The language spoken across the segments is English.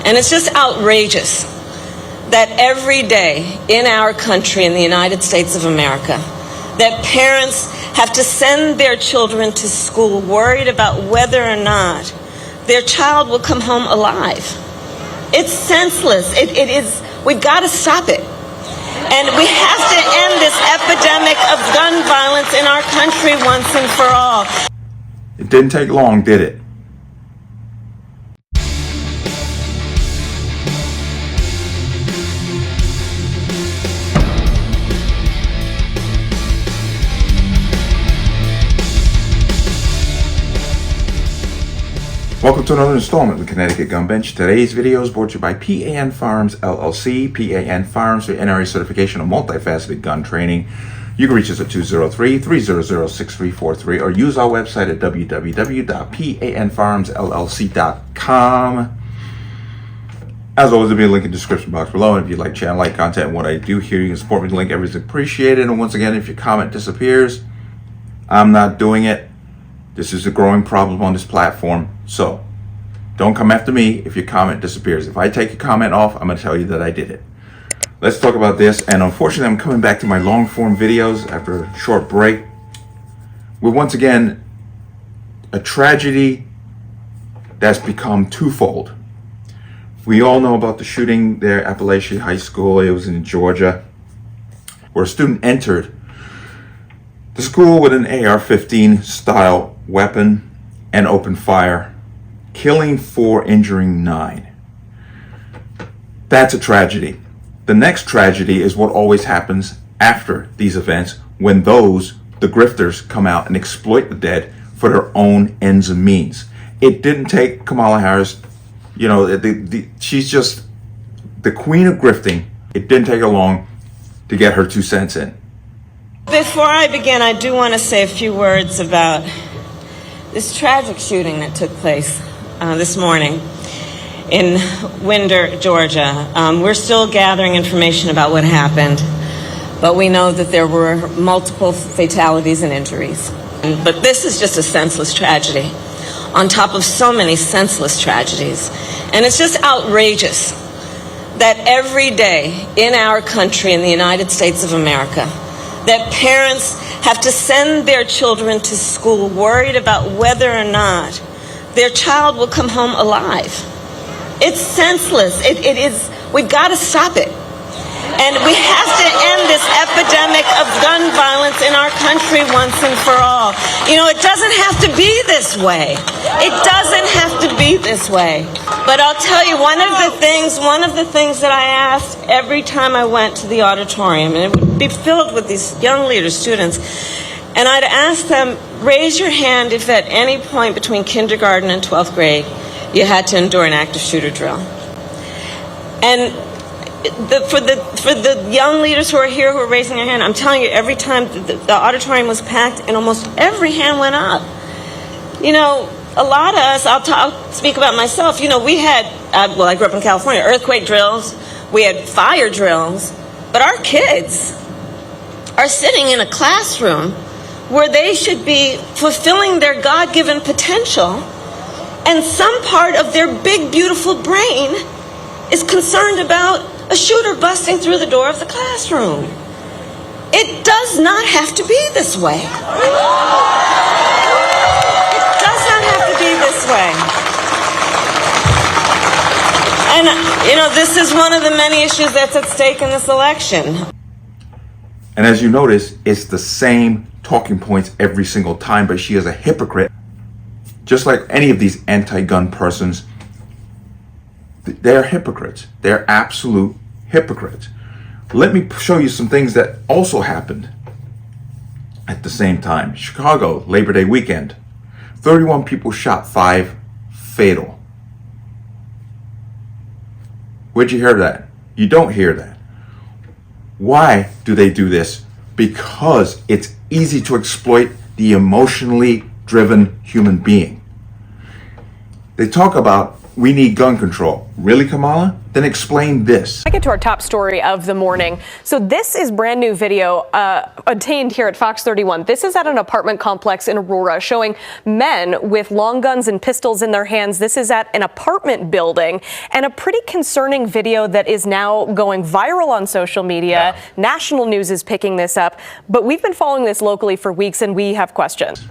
And it's just outrageous that every day in our country, in the United States of America, that parents have to send their children to school worried about whether or not their child will come home alive. It's senseless. It is. We've got to stop it. And we have to end this epidemic of gun violence in our country once and for all. It didn't take long, did it? Welcome to another installment of the Connecticut Gun Bench. Today's video is brought to you by P.A.N. Firearms LLC. P.A.N. Firearms for NRA certification of multifaceted gun training. You can reach us at 203-300-6343 or use our website at www.panfirearmsllc.com. As always, there'll be a link in the description box below. And if you like channel, like content, and what I do here, you can support me with the link. Everything's appreciated. And once again, if your comment disappears, I'm not doing it. This is a growing problem on this platform. So don't come after me if your comment disappears. If I take a comment off, I'm going to tell you that I did it. Let's talk about this. And unfortunately, I'm coming back to my long form videos after a short break. We're once again a tragedy that's become twofold. We all know about the shooting there at Apalachee High School. It was in Georgia, where a student entered the school with an AR-15 style weapon and opened fire, killing 4, injuring 9. That's a tragedy. The next tragedy is what always happens after these events, when the grifters come out and exploit the dead for their own ends and means. It didn't take Kamala Harris, she's just the queen of grifting. It didn't take her long to get her 2 cents in. Before I begin, I do want to say a few words about this tragic shooting that took place this morning in Winder, Georgia. We're still gathering information about what happened, but we know that there were multiple fatalities and injuries. But this is just a senseless tragedy on top of so many senseless tragedies. And it's just outrageous that every day in our country, in the United States of America, that parents have to send their children to school worried about whether or not their child will come home alive. It's senseless. It is. We've got to stop it. And we have to end this epidemic of gun violence in our country once and for all. It doesn't have to be this way. It doesn't have to be this way. But I'll tell you, one of the things that I asked every time I went to the auditorium, and it would be filled with these young leaders, students, and I'd ask them, raise your hand if at any point between kindergarten and 12th grade you had to endure an active shooter drill. And for the young leaders who are here who are raising their hand, I'm telling you, every time the auditorium was packed and almost every hand went up. A lot of us, I'll speak about myself, we had, I grew up in California, earthquake drills, we had fire drills, but our kids are sitting in a classroom where they should be fulfilling their God-given potential, and some part of their big, beautiful brain is concerned about a shooter busting through the door of the classroom. It does not have to be this way. It does not have to be this way. And, this is one of the many issues that's at stake in this election. And as you notice, it's the same talking points every single time, but she is a hypocrite. Just like any of these anti-gun persons, they're hypocrites. They're absolute hypocrites. Let me show you some things that also happened at the same time. Chicago, Labor Day weekend. 31 people shot, 5 fatal. Where'd you hear that? You don't hear that. Why do they do this? Because it's easy to exploit the emotionally driven human being. They talk about we need gun control. Really, Kamala? Then explain this. I get to our top story of the morning. So this is brand new video obtained here at Fox 31. This is at an apartment complex in Aurora showing men with long guns and pistols in their hands. This is at an apartment building, and a pretty concerning video that is now going viral on social media. Yeah. National news is picking this up, but we've been following this locally for weeks, and we have questions.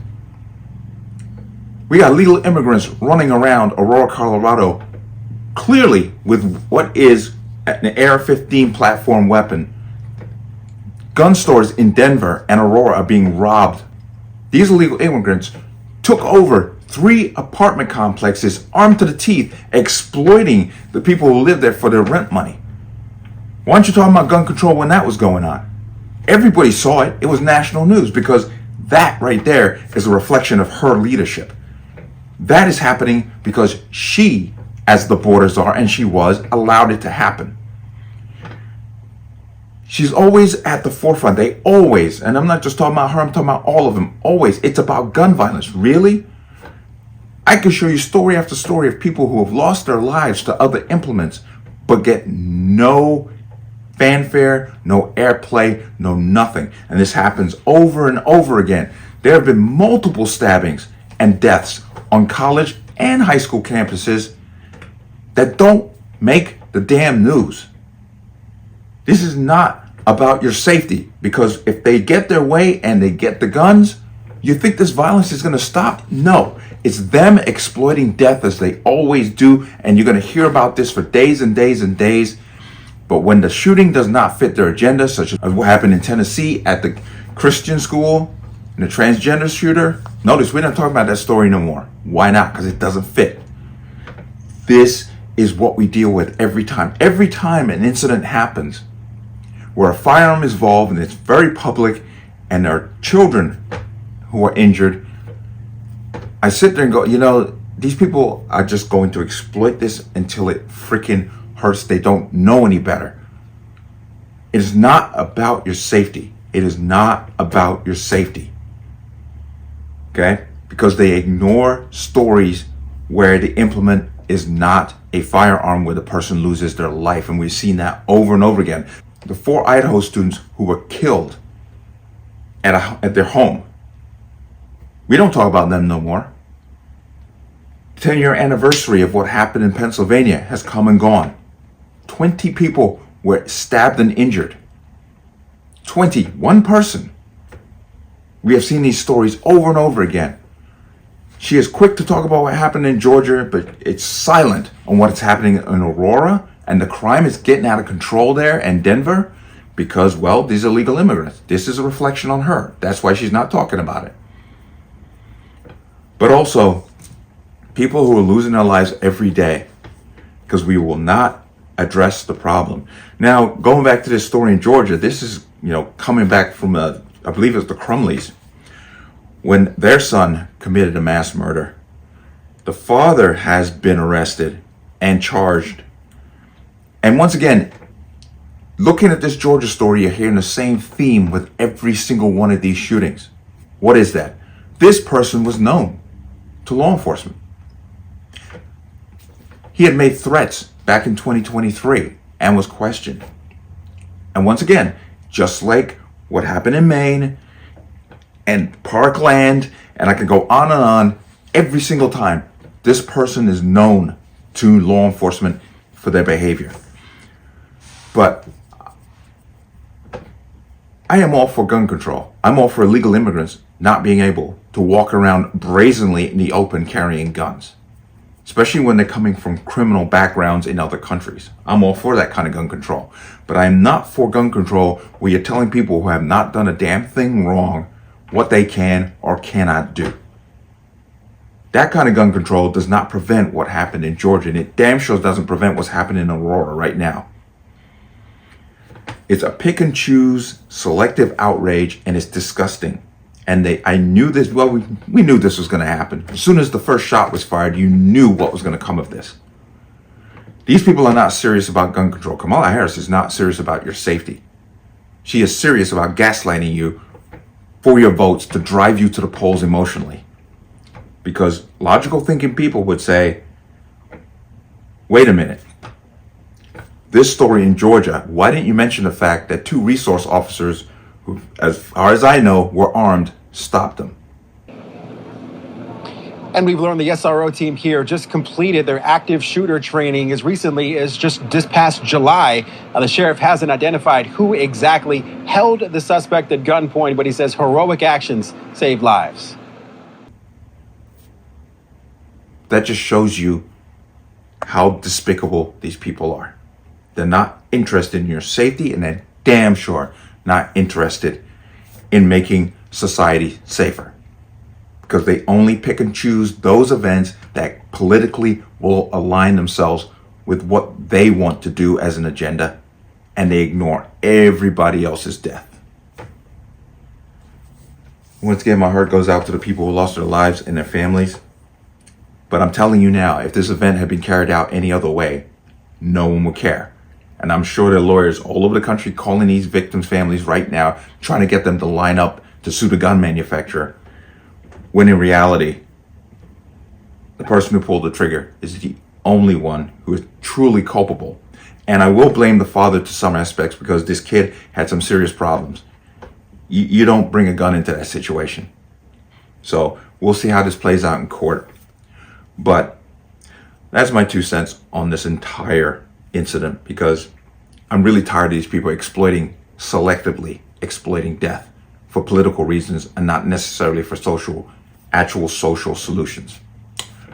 We got legal immigrants running around Aurora, Colorado, clearly with what is an AR-15 platform weapon. Gun stores in Denver and Aurora are being robbed. These illegal immigrants took over 3 apartment complexes armed to the teeth, exploiting the people who live there for their rent money. Why aren't you talking about gun control when that was going on? Everybody saw it. It was national news because that right there is a reflection of her leadership. That is happening because she, as the border czar, and she was, allowed it to happen. She's always at the forefront. They always, and I'm not just talking about her, I'm talking about all of them, always. It's about gun violence. Really? I can show you story after story of people who have lost their lives to other implements, but get no fanfare, no airplay, no nothing. And this happens over and over again. There have been multiple stabbings and deaths on college and high school campuses that don't make the damn news. This is not about your safety, because if they get their way and they get the guns, you think this violence is going to stop? No, it's them exploiting death as they always do, and you're going to hear about this for days and days and days. But when the shooting does not fit their agenda, such as what happened in Tennessee at the Christian school, and the transgender shooter, notice we're not talking about that story no more. Why not? Because it doesn't fit. This is what we deal with every time. Every time an incident happens where a firearm is involved and it's very public and there are children who are injured, I sit there and go, you know, these people are just going to exploit this until it freaking hurts. They don't know any better. It is not about your safety. It is not about your safety. Okay? Because they ignore stories where the implement is not a firearm, where the person loses their life. And we've seen that over and over again. The 4 Idaho students who were killed at their home. We don't talk about them no more. The 10-year anniversary of what happened in Pennsylvania has come and gone. 20 people were stabbed and injured. 1 person. We have seen these stories over and over again. She is quick to talk about what happened in Georgia, but it's silent on what's happening in Aurora, and the crime is getting out of control there in Denver because, well, these are illegal immigrants. This is a reflection on her. That's why she's not talking about it. But also, people who are losing their lives every day because we will not address the problem. Now, going back to this story in Georgia, this is, coming back from I believe it's the Crumleys, when their son committed a mass murder. The father has been arrested and charged. And once again, looking at this Georgia story, you're hearing the same theme with every single one of these shootings. What is that? This person was known to law enforcement. He had made threats back in 2023 and was questioned. And once again, just like what happened in Maine and Parkland, and I could go on and on, every single time, this person is known to law enforcement for their behavior. But I am all for gun control. I'm all for illegal immigrants not being able to walk around brazenly in the open carrying guns, especially when they're coming from criminal backgrounds in other countries. I'm all for that kind of gun control. But I'm not for gun control where you're telling people who have not done a damn thing wrong what they can or cannot do. That kind of gun control does not prevent what happened in Georgia, and it damn sure doesn't prevent what's happening in Aurora right now. It's a pick and choose, selective outrage, and it's disgusting. And I knew this, well, we knew this was going to happen. As soon as the first shot was fired, you knew what was going to come of this. These people are not serious about gun control. Kamala Harris is not serious about your safety. She is serious about gaslighting you for your votes to drive you to the polls emotionally. Because logical thinking people would say, Wait a minute. This story in Georgia, why didn't you mention the fact that 2 resource officers who, as far as I know, were armed, stopped them? And we've learned the SRO team here just completed their active shooter training as recently as just this past July. The sheriff hasn't identified who exactly held the suspect at gunpoint, but he says heroic actions saved lives. That just shows you how despicable these people are. They're not interested in your safety, and they're damn sure not interested in making society safer. Because they only pick and choose those events that politically will align themselves with what they want to do as an agenda, and they ignore everybody else's death. Once again, my heart goes out to the people who lost their lives and their families. But I'm telling you now, if this event had been carried out any other way, no one would care. And I'm sure there are lawyers all over the country calling these victims' families right now, trying to get them to line up to sue the gun manufacturer. When in reality, the person who pulled the trigger is the only one who is truly culpable. And I will blame the father to some aspects, because this kid had some serious problems. You don't bring a gun into that situation. So we'll see how this plays out in court. But that's my 2 cents on this entire incident, because I'm really tired of these people selectively exploiting death for political reasons and not necessarily for actual social solutions.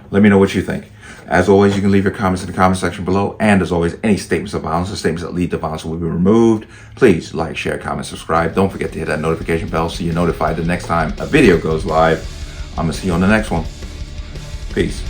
Let me know what you think. As always, you can leave your comments in the comment section below. And as always, any statements of violence or statements that lead to violence will be removed. Please like, share, comment, subscribe. Don't forget to hit that notification bell so you're notified the next time a video goes live. I'm going to see you on the next one. Peace.